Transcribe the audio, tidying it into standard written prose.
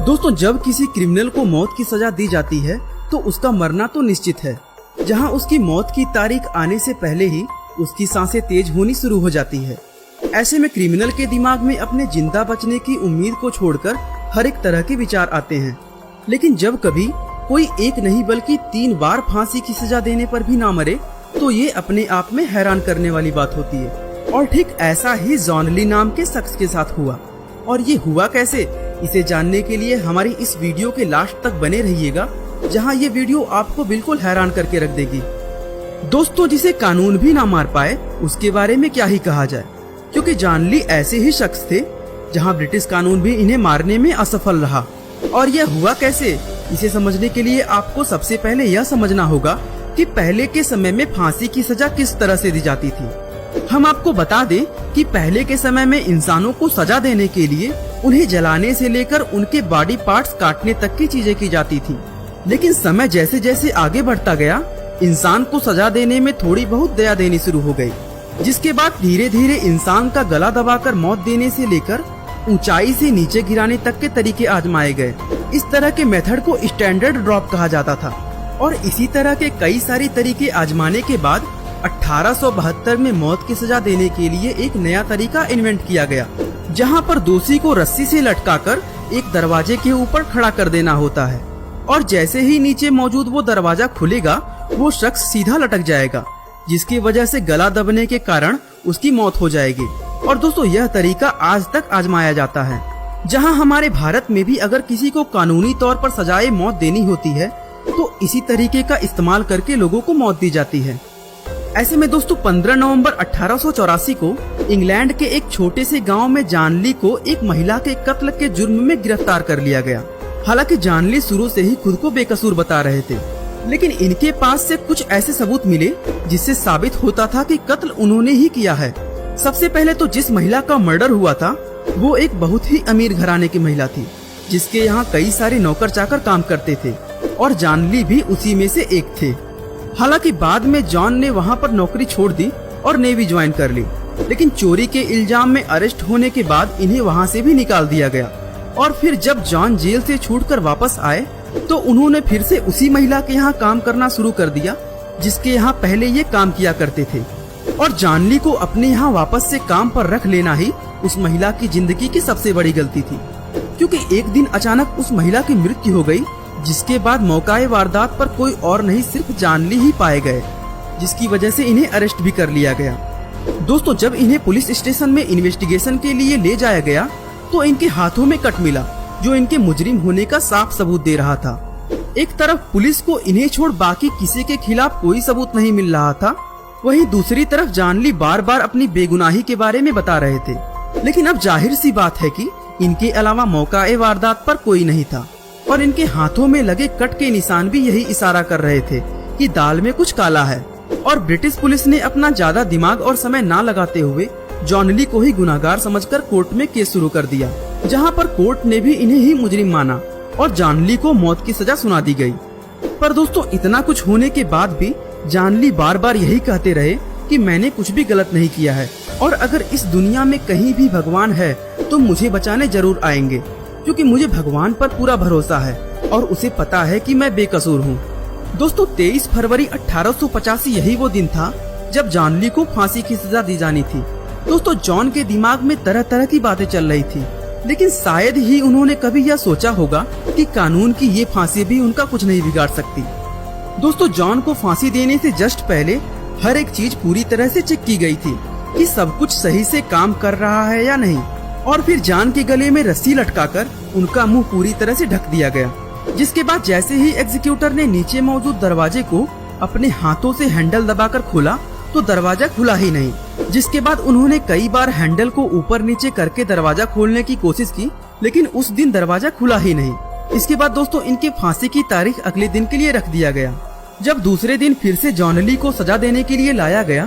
दोस्तों, जब किसी क्रिमिनल को मौत की सजा दी जाती है तो उसका मरना तो निश्चित है। जहां उसकी मौत की तारीख आने से पहले ही उसकी सांसें तेज होनी शुरू हो जाती है। ऐसे में क्रिमिनल के दिमाग में अपने जिंदा बचने की उम्मीद को छोड़कर हर एक तरह के विचार आते हैं। लेकिन जब कभी कोई एक नहीं बल्कि 3 बार फांसी की सजा देने पर भी ना मरे तो ये अपने आप में हैरान करने वाली बात होती है। और ठीक ऐसा ही जॉन ली नाम के शख्स के साथ हुआ। और ये हुआ कैसे, इसे जानने के लिए हमारी इस वीडियो के लास्ट तक बने रहिएगा, जहां ये वीडियो आपको बिल्कुल हैरान करके रख देगी। दोस्तों, जिसे कानून भी ना मार पाए उसके बारे में क्या ही कहा जाए, क्योंकि जॉन ली ऐसे ही शख्स थे जहां ब्रिटिश कानून भी इन्हें मारने में असफल रहा। और यह हुआ कैसे, इसे समझने के लिए आपको सबसे पहले यह समझना होगा कि पहले के समय में फांसी की सजा किस तरह से दी जाती थी। हम आपको बता दें कि पहले के समय में इंसानों को सजा देने के लिए उन्हें जलाने से लेकर उनके बॉडी पार्ट्स काटने तक की चीजें की जाती थी। लेकिन समय जैसे जैसे आगे बढ़ता गया, इंसान को सजा देने में थोड़ी बहुत दया देनी शुरू हो गई, जिसके बाद धीरे धीरे इंसान का गला दबाकर मौत देने से लेकर ऊंचाई से नीचे गिराने तक के तरीके आजमाए गए। इस तरह के मेथड को स्टैंडर्ड ड्रॉप कहा जाता था। और इसी तरह के कई सारे तरीके आजमाने के बाद 1872 में मौत की सजा देने के लिए एक नया तरीका इन्वेंट किया गया, जहां पर दोषी को रस्सी से लटकाकर एक दरवाजे के ऊपर खड़ा कर देना होता है। और जैसे ही नीचे मौजूद वो दरवाजा खुलेगा, वो शख्स सीधा लटक जाएगा, जिसकी वजह से गला दबने के कारण उसकी मौत हो जाएगी। और दोस्तों, यह तरीका आज तक आजमाया जाता है। जहां हमारे भारत में भी अगर किसी को कानूनी तौर पर सजाए मौत देनी होती है तो इसी तरीके का इस्तेमाल करके लोगों को मौत दी जाती है। ऐसे में दोस्तों, 15 नवंबर 1884 को इंग्लैंड के एक छोटे से गांव में जॉन ली को एक महिला के कत्ल के जुर्म में गिरफ्तार कर लिया गया। हालांकि जॉन ली शुरू से ही खुद को बेकसूर बता रहे थे, लेकिन इनके पास से कुछ ऐसे सबूत मिले जिससे साबित होता था कि कत्ल उन्होंने ही किया है। सबसे पहले तो जिस महिला का मर्डर हुआ था वो एक बहुत ही अमीर घराने की महिला थी, जिसके यहाँ कई सारे नौकर चाकर काम करते थे और जॉन ली भी उसी में से एक थे। हालांकि बाद में जॉन ने वहाँ पर नौकरी छोड़ दी और नेवी ज्वाइन कर ली, लेकिन चोरी के इल्जाम में अरेस्ट होने के बाद इन्हें वहाँ से भी निकाल दिया गया। और फिर जब जॉन जेल से छूटकर वापस आए तो उन्होंने फिर से उसी महिला के यहाँ काम करना शुरू कर दिया जिसके यहाँ पहले ये काम किया करते थे। और जॉन ली को अपने यहाँ वापस से काम पर रख लेना ही उस महिला की जिंदगी की सबसे बड़ी गलती थी, क्योंकि एक दिन अचानक उस महिला की मृत्यु हो गई, जिसके बाद मौकाए वारदात पर कोई और नहीं सिर्फ जॉन ली ही पाए गए, जिसकी वजह से इन्हें अरेस्ट भी कर लिया गया। दोस्तों, जब इन्हें पुलिस स्टेशन में इन्वेस्टिगेशन के लिए ले जाया गया तो इनके हाथों में कट मिला, जो इनके मुजरिम होने का साफ सबूत दे रहा था। एक तरफ पुलिस को इन्हें छोड़ बाकी किसी के खिलाफ कोई सबूत नहीं मिल रहा था, वहीं दूसरी तरफ जॉन ली बार बार अपनी बेगुनाही के बारे में बता रहे थे। लेकिन अब जाहिर सी बात है कि इनके अलावा मौकाए वारदात पर कोई नहीं था और इनके हाथों में लगे कट के निशान भी यही इशारा कर रहे थे कि दाल में कुछ काला है। और ब्रिटिश पुलिस ने अपना ज्यादा दिमाग और समय ना लगाते हुए जॉन ली को ही गुनाहगार समझकर कोर्ट में केस शुरू कर दिया, जहां पर कोर्ट ने भी इन्हें ही मुजरिम माना और जॉन ली को मौत की सजा सुना दी गई। पर दोस्तों, इतना कुछ होने के बाद भी जॉन ली बार बार यही कहते रहे कि मैंने कुछ भी गलत नहीं किया है और अगर इस दुनिया में कहीं भी भगवान है तो मुझे बचाने जरूर आएंगे, क्योंकि मुझे भगवान पर पूरा भरोसा है और उसे पता है कि मैं बेकसूर हूँ। दोस्तों, 23 फरवरी 1885 यही वो दिन था जब जॉन ली को फांसी की सजा दी जानी थी। दोस्तों, जॉन के दिमाग में तरह तरह की बातें चल रही थी, लेकिन शायद ही उन्होंने कभी यह सोचा होगा कि कानून की ये फांसी भी उनका कुछ नहीं बिगाड़ सकती। दोस्तों, जॉन को फांसी देने से जस्ट पहले हर एक चीज पूरी तरह से चेक की गई थी कि सब कुछ सही से काम कर रहा है या नहीं। और फिर जॉन के गले में रस्सी लटकाकर उनका मुंह पूरी तरह से ढक दिया गया, जिसके बाद जैसे ही एग्जीक्यूटर ने नीचे मौजूद दरवाजे को अपने हाथों से हैंडल दबाकर खोला तो दरवाजा खुला ही नहीं, जिसके बाद उन्होंने कई बार हैंडल को ऊपर नीचे करके दरवाजा खोलने की कोशिश की, लेकिन उस दिन दरवाजा खुला ही नहीं। इसके बाद दोस्तों, इनके फांसी की तारीख अगले दिन के लिए रख दिया गया। जब दूसरे दिन फिर से जॉन ली को सजा देने के लिए लाया गया